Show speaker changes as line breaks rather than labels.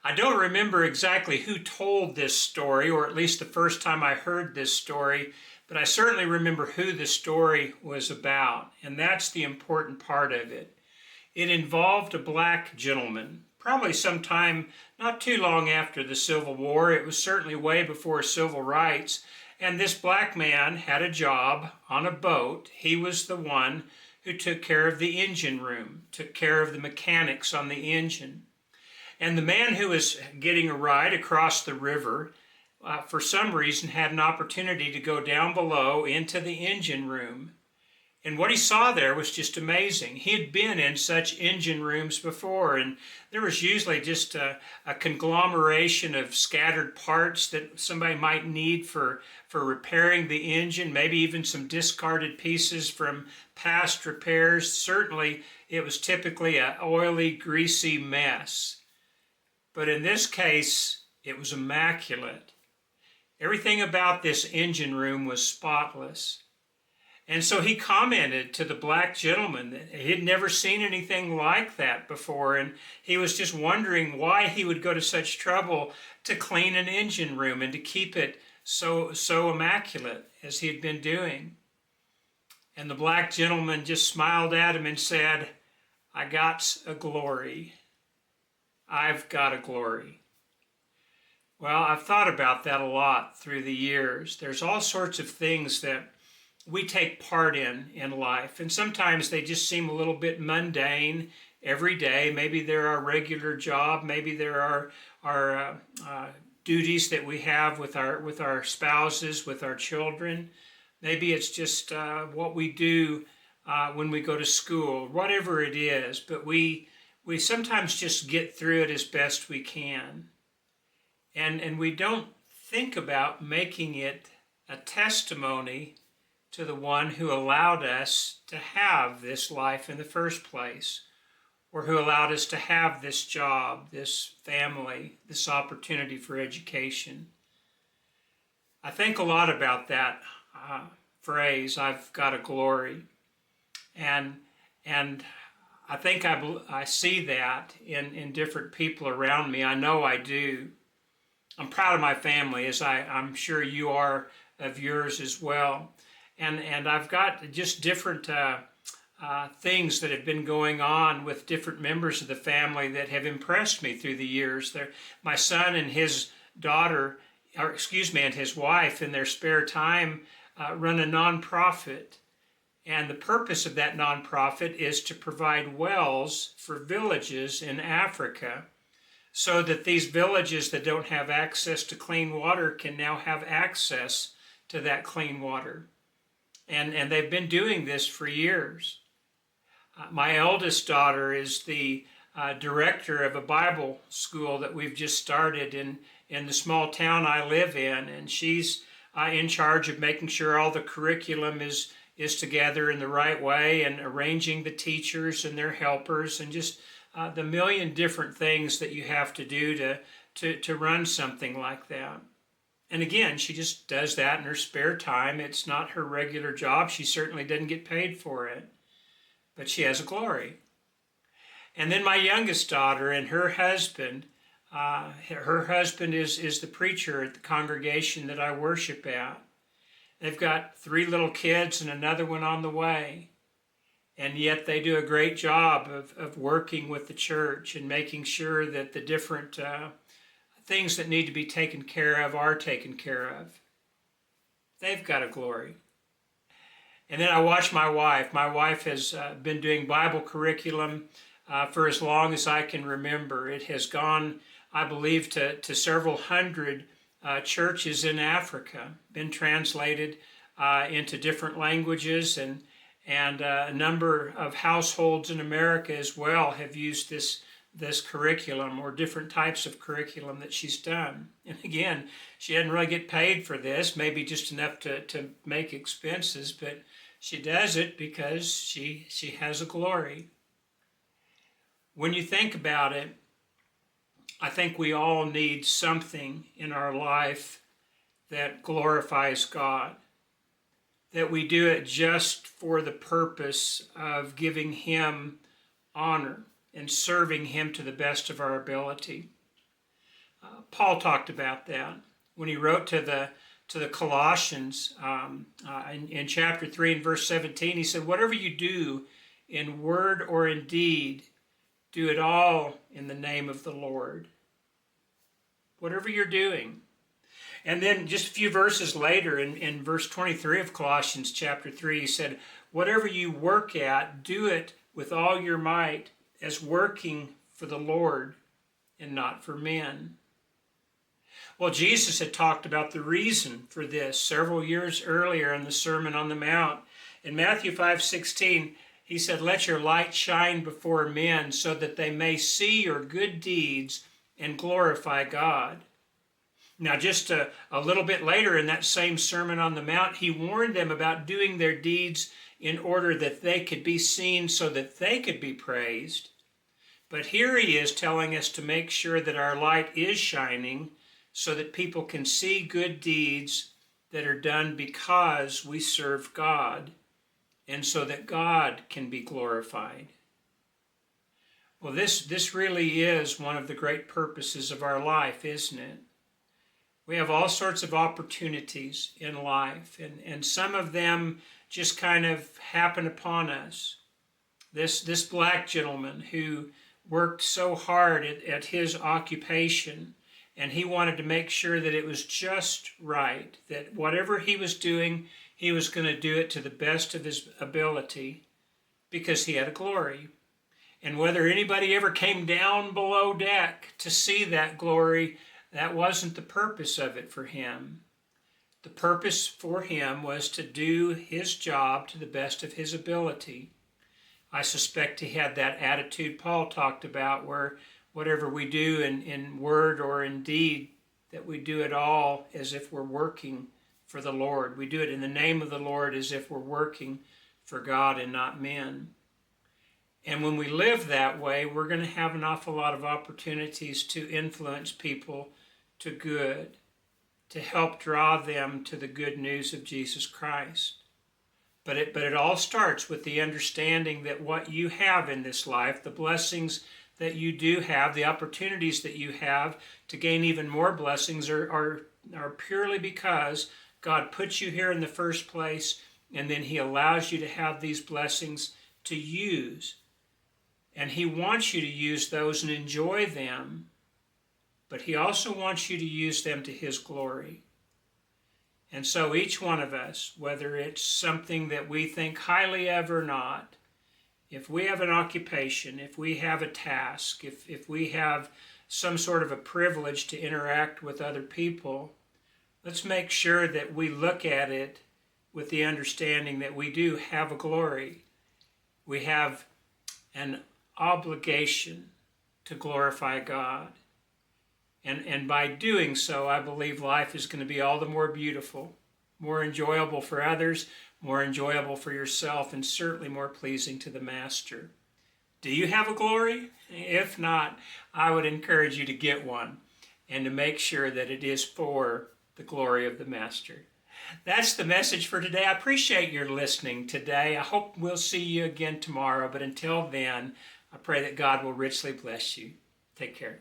I don't remember exactly who told this story, or at least the first time I heard this story, but I certainly remember who the story was about, and that's the important part of it. It involved a black gentleman, probably sometime not too long after the Civil War. It was certainly way before civil rights. And this black man had a job on a boat. He was the one who took care of the engine room, took care of the mechanics on the engine. And the man who was getting a ride across the river, for some reason, had an opportunity to go down below into the engine room. And what he saw there was just amazing. He had been in such engine rooms before, and there was usually just a conglomeration of scattered parts that somebody might need for repairing the engine, maybe even some discarded pieces from past repairs. Certainly, it was typically an oily, greasy mess. But in this case, it was immaculate. Everything about this engine room was spotless. And so he commented to the black gentleman that he had never seen anything like that before, and he was just wondering why he would go to such trouble to clean an engine room and to keep it so immaculate as he had been doing. And the black gentleman just smiled at him and said, "I got a glory. I've got a glory." Well, I've thought about that a lot through the years. There's all sorts of things that we take part in life, and sometimes they just seem a little bit mundane every day. Maybe they're our regular job, maybe they're our duties that we have with our spouses, with our children. Maybe it's just what we do when we go to school, whatever it is. But we sometimes just get through it as best we can, and we don't think about making it a testimony to the one who allowed us to have this life in the first place, or who allowed us to have this job, this family, this opportunity for education. I think a lot about that phrase, "I've got a glory," and and I think I see that in different people around me. I know I do. I'm proud of my family, as I'm sure you are of yours as well. And I've got just different things that have been going on with different members of the family that have impressed me through the years. My son and his daughter, or excuse me, and his wife, in their spare time, run a nonprofit. And the purpose of that nonprofit is to provide wells for villages in Africa, so that these villages that don't have access to clean water can now have access to that clean water. And they've been doing this for years. My eldest daughter is the director of a Bible school that we've just started in the small town I live in, and she's in charge of making sure all the curriculum is together in the right way, and arranging the teachers and their helpers, and just the million different things that you have to do to run something like that. And again, she just does that in her spare time. It's not her regular job. She certainly doesn't get paid for it, but she has a glory. And then my youngest daughter and her husband is the preacher at the congregation that I worship at. They've got 3 little kids and another one on the way. And yet they do a great job of working with the church and making sure that the different things that need to be taken care of are taken care of. They've got a glory. And then I watch my wife. My wife has been doing Bible curriculum for as long as I can remember. It has gone, I believe, to several hundred churches in Africa, been translated into different languages, and a number of households in America as well have used this curriculum, or different types of curriculum that she's done. And again, she doesn't really get paid for this, maybe just enough to make expenses, but she does it because she has a glory. When you think about it, I think we all need something in our life that glorifies God, that we do it just for the purpose of giving Him honor and serving Him to the best of our ability. Paul talked about that when he wrote to the Colossians in chapter 3 and verse 17. He said, whatever you do in word or in deed, do it all in the name of the Lord. Whatever you're doing. And then just a few verses later in verse 23 of Colossians chapter 3, he said, whatever you work at, do it with all your might as working for the Lord and not for men. Well, Jesus had talked about the reason for this several years earlier in the Sermon on the Mount. In Matthew 5:16, he said, let your light shine before men so that they may see your good deeds and glorify God. Now, just a little bit later in that same Sermon on the Mount, he warned them about doing their deeds in order that they could be seen so that they could be praised. But here he is telling us to make sure that our light is shining so that people can see good deeds that are done because we serve God, and so that God can be glorified. Well, this really is one of the great purposes of our life, isn't it? We have all sorts of opportunities in life, and some of them just kind of happen upon us. This black gentleman who worked so hard at his occupation, and he wanted to make sure that it was just right, that whatever he was doing, he was going to do it to the best of his ability because he had a glory. And whether anybody ever came down below deck to see that glory, that wasn't the purpose of it for him. The purpose for him was to do his job to the best of his ability. I suspect he had that attitude Paul talked about, where whatever we do in word or in deed, that we do it all as if we're working for the Lord. We do it in the name of the Lord as if we're working for God and not men. And when we live that way, we're going to have an awful lot of opportunities to influence people to good, to help draw them to the good news of Jesus Christ. But it all starts with the understanding that what you have in this life, the blessings that you do have, the opportunities that you have to gain even more blessings are purely because God put you here in the first place, and then he allows you to have these blessings to use. And he wants you to use those and enjoy them, but he also wants you to use them to his glory. And so each one of us, whether it's something that we think highly of or not, if we have an occupation, if we have a task, if we have some sort of a privilege to interact with other people, let's make sure that we look at it with the understanding that we do have a glory. We have an obligation to glorify God. And by doing so, I believe life is going to be all the more beautiful, more enjoyable for others, more enjoyable for yourself, and certainly more pleasing to the Master. Do you have a glory? If not, I would encourage you to get one and to make sure that it is for the glory of the Master. That's the message for today. I appreciate your listening today. I hope we'll see you again tomorrow, but until then, I pray that God will richly bless you. Take care.